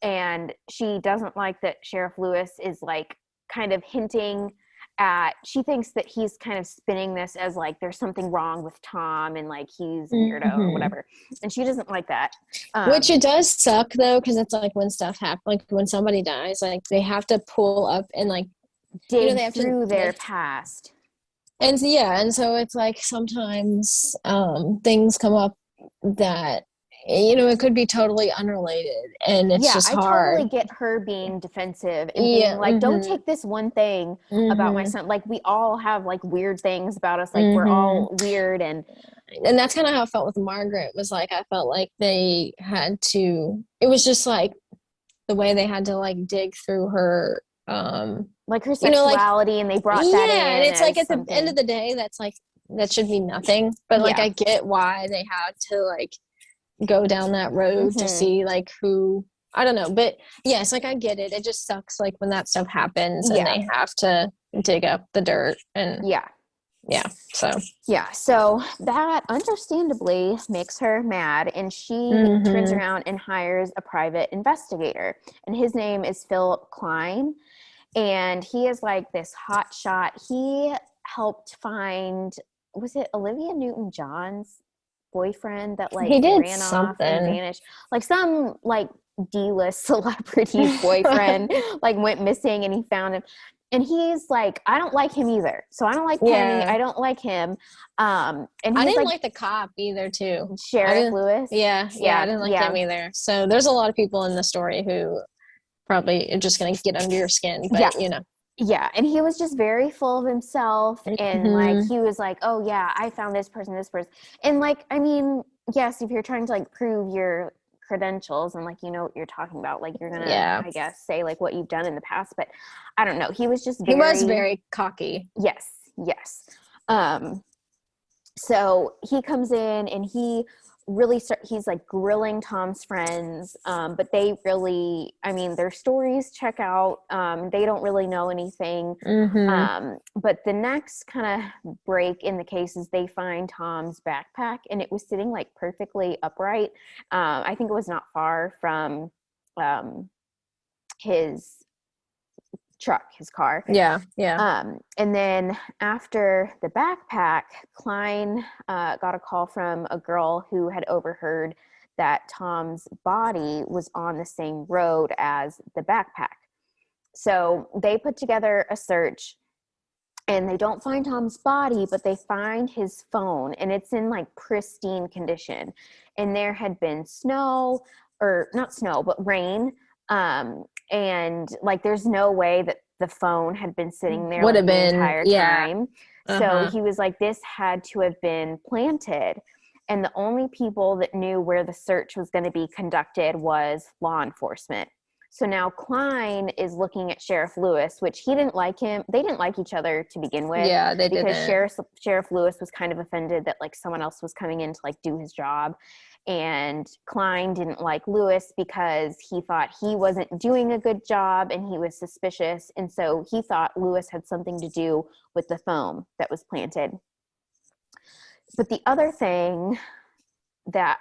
And she doesn't like that Sheriff Lewis is like kind of hinting at, she thinks that he's kind of spinning this as like there's something wrong with Tom and like he's weirdo or whatever. And she doesn't like that. Which it does suck though, because it's like when stuff happens, like when somebody dies, like they have to pull up and like dig they have through their past. And yeah, and so it's like sometimes things come up that, you know, it could be totally unrelated, and it's just hard. I totally get her being defensive and being like, don't take this one thing about my son. Like, we all have like weird things about us. Like, we're all weird. And that's kind of how I felt with Margaret. Was like, I felt like they had to, it was just like the way they had to like dig through her, like her sexuality, you know, like, and they brought that in. And it's like at the end of the day, that's like, that should be nothing. But like, I get why they had to like go down that road to see like who, I don't know, but yes, like I get it. It just sucks like when that stuff happens and they have to dig up the dirt and so that understandably makes her mad, and she turns around and hires a private investigator, and his name is Philip Klein, and he is like this hot shot. He helped find, was it Olivia Newton-John's boyfriend that like ran off and vanished, like some like D-list celebrity's boyfriend like went missing, and he found him, and he's like, I don't like him either, so I don't like Penny, I don't like him, and I didn't like the cop either too, Sheriff Lewis. I didn't like him either. So there's a lot of people in the story who probably are just gonna get under your skin, but you know. Yeah, and he was just very full of himself, and like he was like, oh yeah, I found this person, and like, I mean, yes, if you're trying to like prove your credentials and like you know what you're talking about, like you're gonna I guess say like what you've done in the past, but I don't know, he was very cocky. Yes. So he comes in and he really he's like grilling Tom's friends, but they really, I mean, their stories check out. They don't really know anything. But the next kind of break in the case is they find Tom's backpack, and it was sitting like perfectly upright. I think it was not far from his truck, his car. And then after the backpack, Klein got a call from a girl who had overheard that Tom's body was on the same road as the backpack. So they put together a search, and they don't find Tom's body, but they find his phone, and it's in like pristine condition. And there had been snow, or not snow, but rain. And like, there's no way that the phone had been sitting there like, the entire time. So he was like, this had to have been planted. And the only people that knew where the search was going to be conducted was law enforcement. So now Klein is looking at Sheriff Lewis, which he didn't like him. They didn't like each other to begin with. Yeah, they didn't. Because Sheriff Lewis was kind of offended that like someone else was coming in to like do his job. And Klein didn't like Lewis because he thought he wasn't doing a good job and he was suspicious. And so he thought Lewis had something to do with the foam that was planted. But the other thing that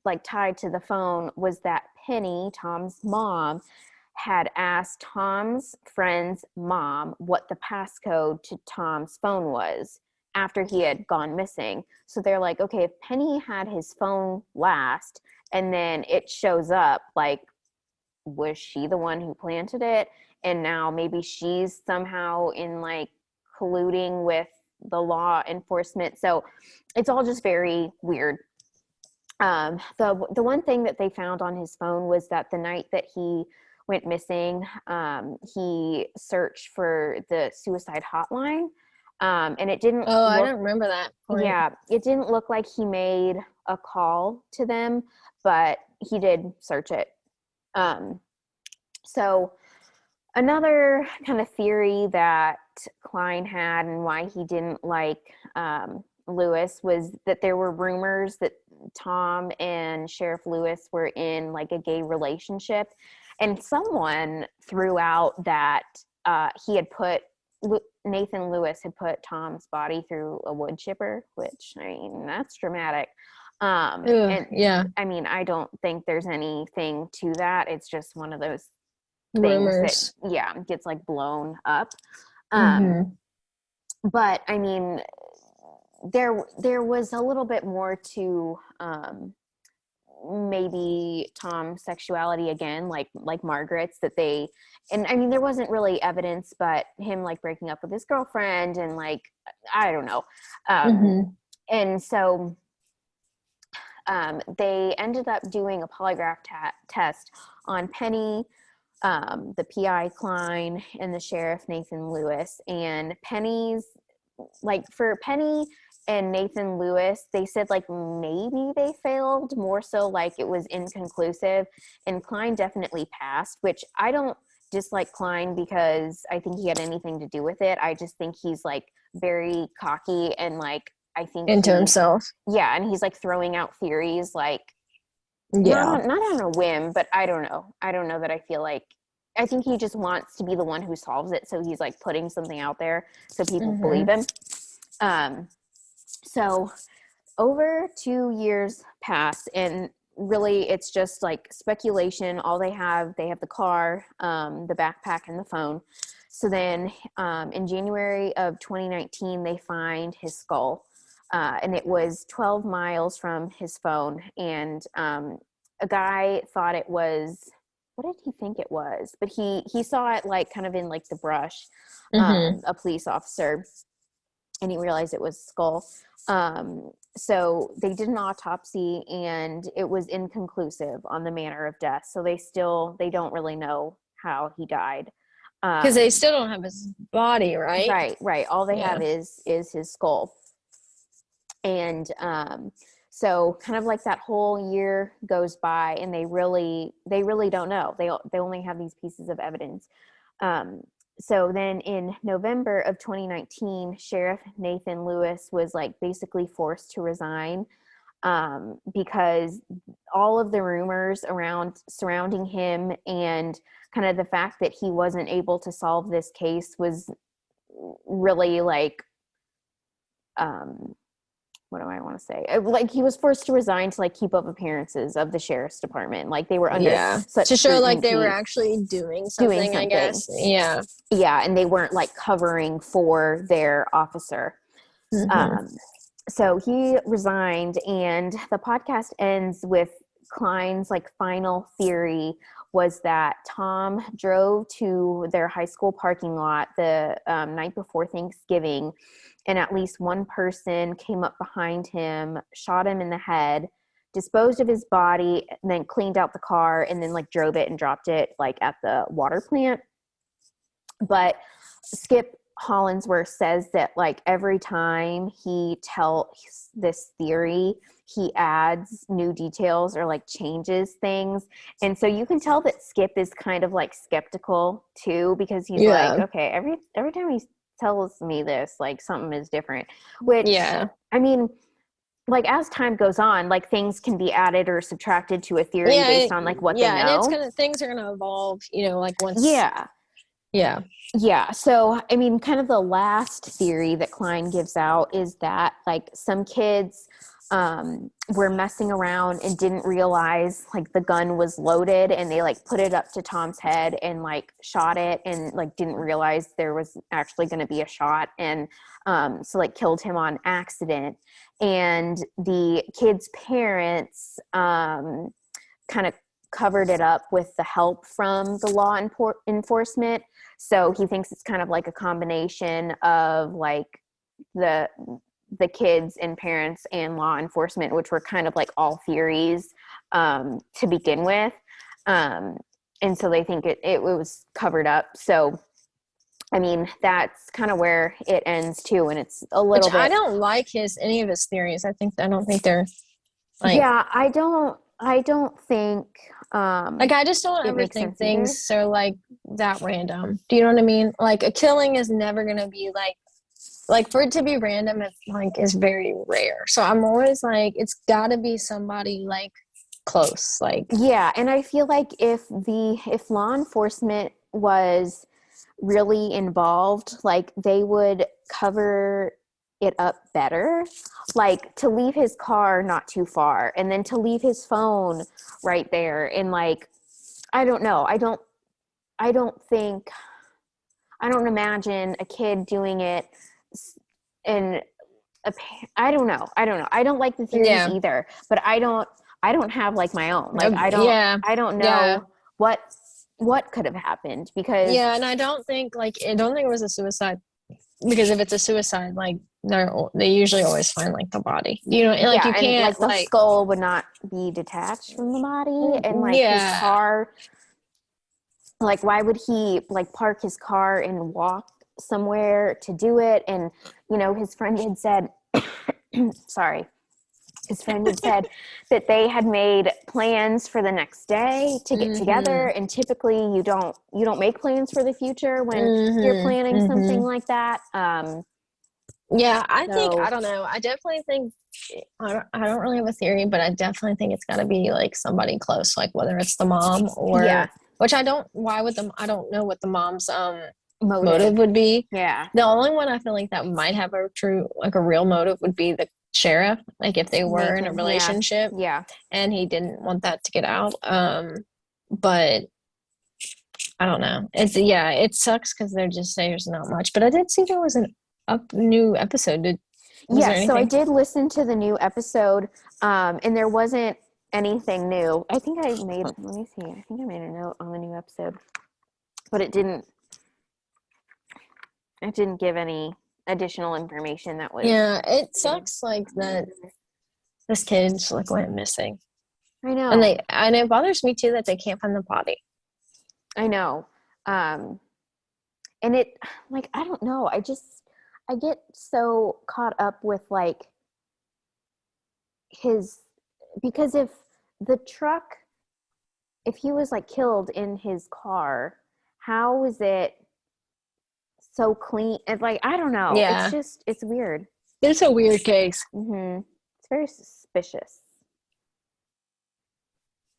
like tied to the phone was that Penny, Tom's mom, had asked Tom's friend's mom what the passcode to Tom's phone was after he had gone missing. So they're like, okay, if Penny had his phone last and then it shows up, like, was she the one who planted it? And now maybe she's somehow in like colluding with the law enforcement. So it's all just very weird. The one thing that they found on his phone was that the night that he went missing, he searched for the suicide hotline, and it didn't. I don't remember that point. Yeah, it didn't look like he made a call to them, but he did search it. So another kind of theory that Klein had and why he didn't like Lewis was that there were rumors that Tom and Sheriff Lewis were in like a gay relationship, and someone threw out that Nathan Lewis had put Tom's body through a wood chipper, which, I mean, that's dramatic. Yeah. I mean, I don't think there's anything to that. It's just one of those rumors that gets like blown up. Mm-hmm. But I mean, there was a little bit more to maybe Tom's sexuality again, like Margaret's, that they, and I mean, there wasn't really evidence, but him like breaking up with his girlfriend and like, I don't know. And so they ended up doing a polygraph test on Penny, the PI Klein, and the sheriff Nathan Lewis. And for Penny and Nathan Lewis, they said like maybe they failed, more so like it was inconclusive. And Klein definitely passed, which I don't dislike Klein because I think he had anything to do with it. I just think he's like very cocky and like, I think into himself. Yeah, and he's like throwing out theories like not on a whim, but I don't know that I feel like, I think he just wants to be the one who solves it, so he's like putting something out there so people believe him. So over 2 years pass, and really it's just like speculation. All they have the car, the backpack, and the phone. So then in January of 2019, they find his skull. And it was 12 miles from his phone. And a guy thought it was, what did he think it was? But he saw it like kind of in like the brush, a police officer, and he realized it was a skull. So they did an autopsy and it was inconclusive on the manner of death. So they don't really know how he died. Because they still don't have his body, right? Right. All they have is his skull. And so kind of like that whole year goes by and they really don't know. They only have these pieces of evidence. So then in November of 2019, Sheriff Nathan Lewis was like basically forced to resign because all of the rumors surrounding him and kind of the fact that he wasn't able to solve this case was really like, what do I want to say? Like he was forced to resign to like keep up appearances of the sheriff's department. Like they were under such to show scrutiny. Like they were actually doing something, I guess. Yeah. Yeah. And they weren't like covering for their officer. So he resigned, and the podcast ends with Klein's like final theory was that Tom drove to their high school parking lot the night before Thanksgiving, and at least one person came up behind him, shot him in the head, disposed of his body, and then cleaned out the car, and then like drove it and dropped it like at the water plant. But Skip Hollingsworth says that like every time he tells this theory, he adds new details or like changes things. And so you can tell that Skip is kind of like skeptical too, because he's like, okay, every time he tells me this, like something is different, which I mean, like as time goes on, like things can be added or subtracted to a theory based on like what they know. And things are gonna evolve, you know, like once. Yeah. So, I mean, kind of the last theory that Klein gives out is that like some kids were messing around and didn't realize like the gun was loaded, and they like put it up to Tom's head and like shot it, and like didn't realize there was actually going to be a shot, and so like killed him on accident. And the kid's parents kind of covered it up with the help from the law enforcement. So he thinks it's kind of like a combination of like the kids and parents and law enforcement, which were kind of like all theories to begin with. And so they think it was covered up. So, I mean, that's kind of where it ends too. And it's a little bit. I don't like any of his theories. I don't think they're like. Yeah, I don't think. Like, I just don't ever think things so like that random. Do you know what I mean? Like, a killing is never going to be like for it to be random, it's like is very rare. So I'm always like, it's got to be somebody like close. Like, yeah, and I feel like if law enforcement was really involved, like they would cover it up better, like to leave his car not too far and then to leave his phone right there. And like, I don't know. I don't imagine a kid doing it. And I don't know. I don't like the theories either, but I don't have like my own, like, I don't know what could have happened, because and I don't think it was a suicide, because if it's a suicide, like they usually always find like the body, you know, like you can't, like the skull would not be detached from the body, and like his car, like why would he like park his car and walk somewhere to do it? And you know, his friend had said that they had made plans for the next day to get together, and typically you don't make plans for the future when you're planning something like that. I don't know. I definitely think I don't really have a theory, but I definitely think it's got to be like somebody close, like whether it's the mom or which I don't know what the mom's motive would be. Yeah. The only one I feel like that might have a true, like a real motive would be the sheriff, like if they were in a relationship and he didn't want that to get out. But I don't know. It sucks because there's not much, but I did see there was a new episode. So I did listen to the new episode, and there wasn't anything new. I think I made a note on the new episode, but it didn't give any additional information that was. Yeah, it sucks like that this kid just like went missing. I know. And it bothers me too that they can't find the body. I know. And it, like, I don't know. I get so caught up with like because if he was like killed in his car, how was it so clean? And like, I don't know. Yeah. It's weird. It's a weird case. Mm-hmm. It's very suspicious.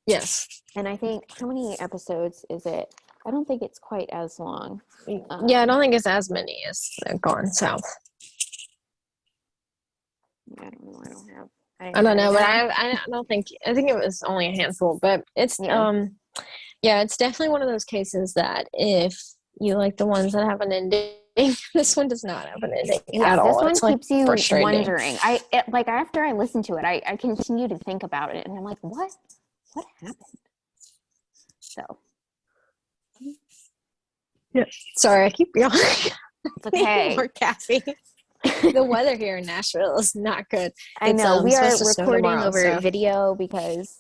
Yes. And I think, how many episodes is it? I don't think it's quite as long. I don't think it's as many as Gone South. I don't know. I don't know, but I don't think, I think it was only a handful, but it's, it's definitely one of those cases that if you like the ones that have an ending, this one does not have an ending at all. This one keeps you wondering. After I listen to it, I continue to think about it, and I'm like, what happened? So. Yeah. Sorry, I keep yawning. It's okay. More caffeine. The weather here in Nashville is not good. I know. We are recording over video because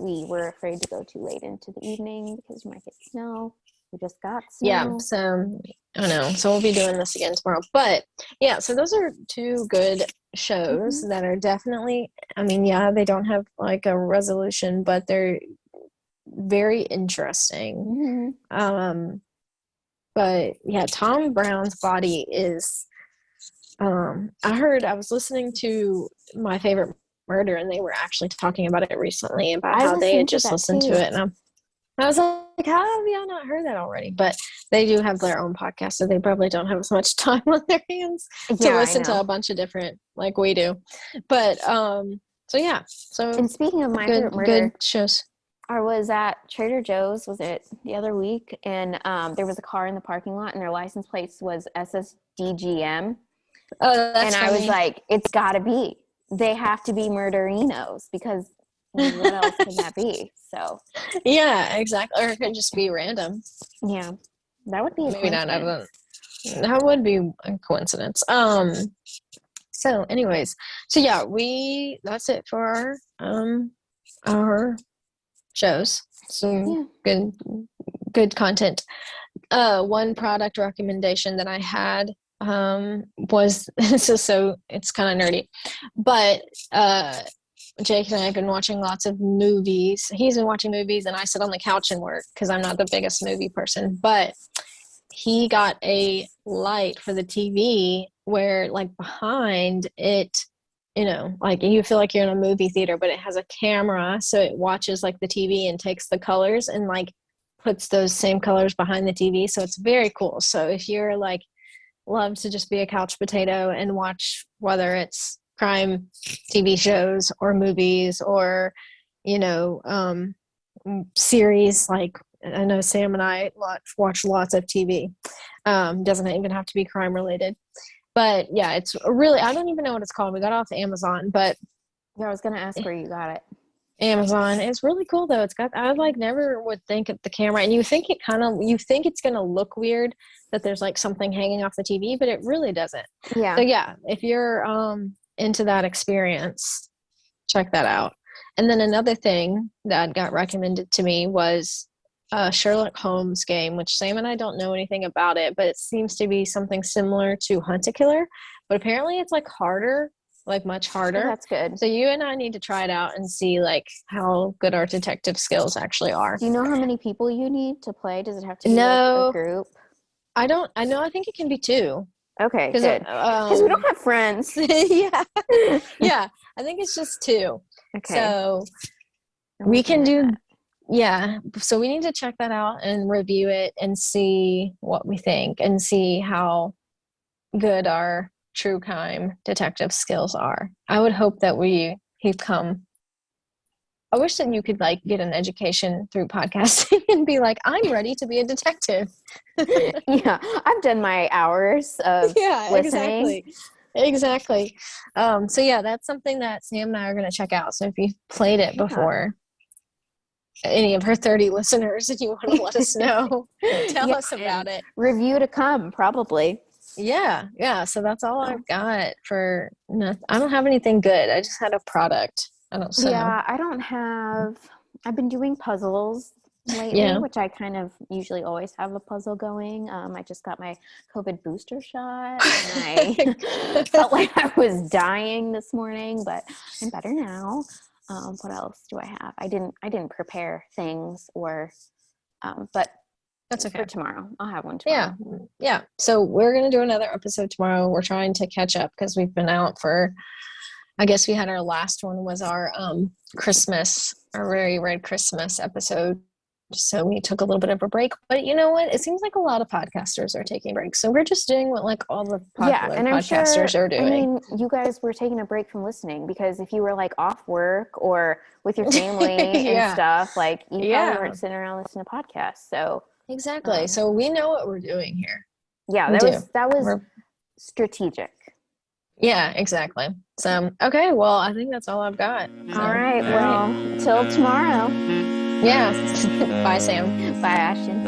we were afraid to go too late into the evening because we might get snow. We just got snow. Yeah, so I know. So we'll be doing this again tomorrow. But yeah, so those are two good shows that are definitely, I mean, yeah, they don't have like a resolution, but they're very interesting. But yeah, Tom Brown's Body is I was listening to My Favorite Murder, and they were actually talking about it recently, about how they had just listened to it, and I was like, how have y'all not heard that already? But they do have their own podcast, so they probably don't have as much time on their hands to listen to a bunch of different, like we do. But so yeah. So, and speaking of My Favorite Murder, good shows. I was at Trader Joe's, was it the other week, and there was a car in the parking lot, and their license plate was SSDGM. Oh, that's and funny. I was like, it's got to be. They have to be murderinos, because what else can that be? So yeah, exactly. Or it could just be random. Yeah, that would be maybe not. I don't. That would be a coincidence. So, anyways, so yeah, that's it for our shows. Some good content. One product recommendation that I had was so it's kind of nerdy, but Jake and I have been watching lots of movies. He's been watching movies, and I sit on the couch and work because I'm not the biggest movie person. But he got a light for the TV where, like, behind it, you know, like you feel like you're in a movie theater, but it has a camera, so it watches like the TV and takes the colors and like puts those same colors behind the TV. So it's very cool. So if you're like love to just be a couch potato and watch, whether it's crime TV shows or movies or, you know, series, like I know Sam and I watch lots of TV. Doesn't even have to be crime related. But yeah, it's really, I don't even know what it's called. We got it off Amazon, but yeah, I was going to ask where you got it. Amazon. It's really cool though. It's got, I like never would think of the camera, and you think it's going to look weird that there's like something hanging off the TV, but it really doesn't. Yeah. So yeah, if you're into that experience, check that out. And then another thing that got recommended to me was Sherlock Holmes game, which Sam and I don't know anything about it, but it seems to be something similar to Hunt a Killer, but apparently it's like harder, like much harder. Oh, that's good. So you and I need to try it out and see like how good our detective skills actually are. Do you know how many people you need to play? Does it have to be like a group? I think it can be 2. Okay, good. Because we don't have friends. Yeah. Yeah, I think it's just 2. Okay. So we can do that. Yeah, so we need to check that out and review it and see what we think and see how good our true crime detective skills are. I would hope that we've come. I wish that you could like get an education through podcasting and be like, I'm ready to be a detective. Yeah, I've done my hours of listening. Exactly. So yeah, that's something that Sam and I are going to check out. So if you've played it before, any of her 30 listeners, if you want to let us know, tell us about it. Review to come, probably. Yeah. So that's all I've got for. I don't have anything good. I just had a product. I don't know. Yeah, I don't have. I've been doing puzzles lately, which I kind of usually always have a puzzle going. I just got my COVID booster shot, and I felt like I was dying this morning, but I'm better now. What else do I have? I didn't prepare things but that's okay. For tomorrow. I'll have one tomorrow. Yeah. So we're going to do another episode tomorrow. We're trying to catch up because we've been out for, I guess we had our last one was our Christmas, our very red Christmas episode. So we took a little bit of a break, but you know what? It seems like a lot of podcasters are taking breaks. So we're just doing what like all the popular podcasters are doing. I mean, you guys were taking a break from listening because if you were like off work or with your family and stuff, like you probably weren't sitting around listening to podcasts. So exactly. So we know what we're doing here. Yeah, that was strategic. Yeah, exactly. So, okay. Well, I think that's all I've got. So, all right. Well, till tomorrow. Yeah. Bye, Sam. Bye, Ashton.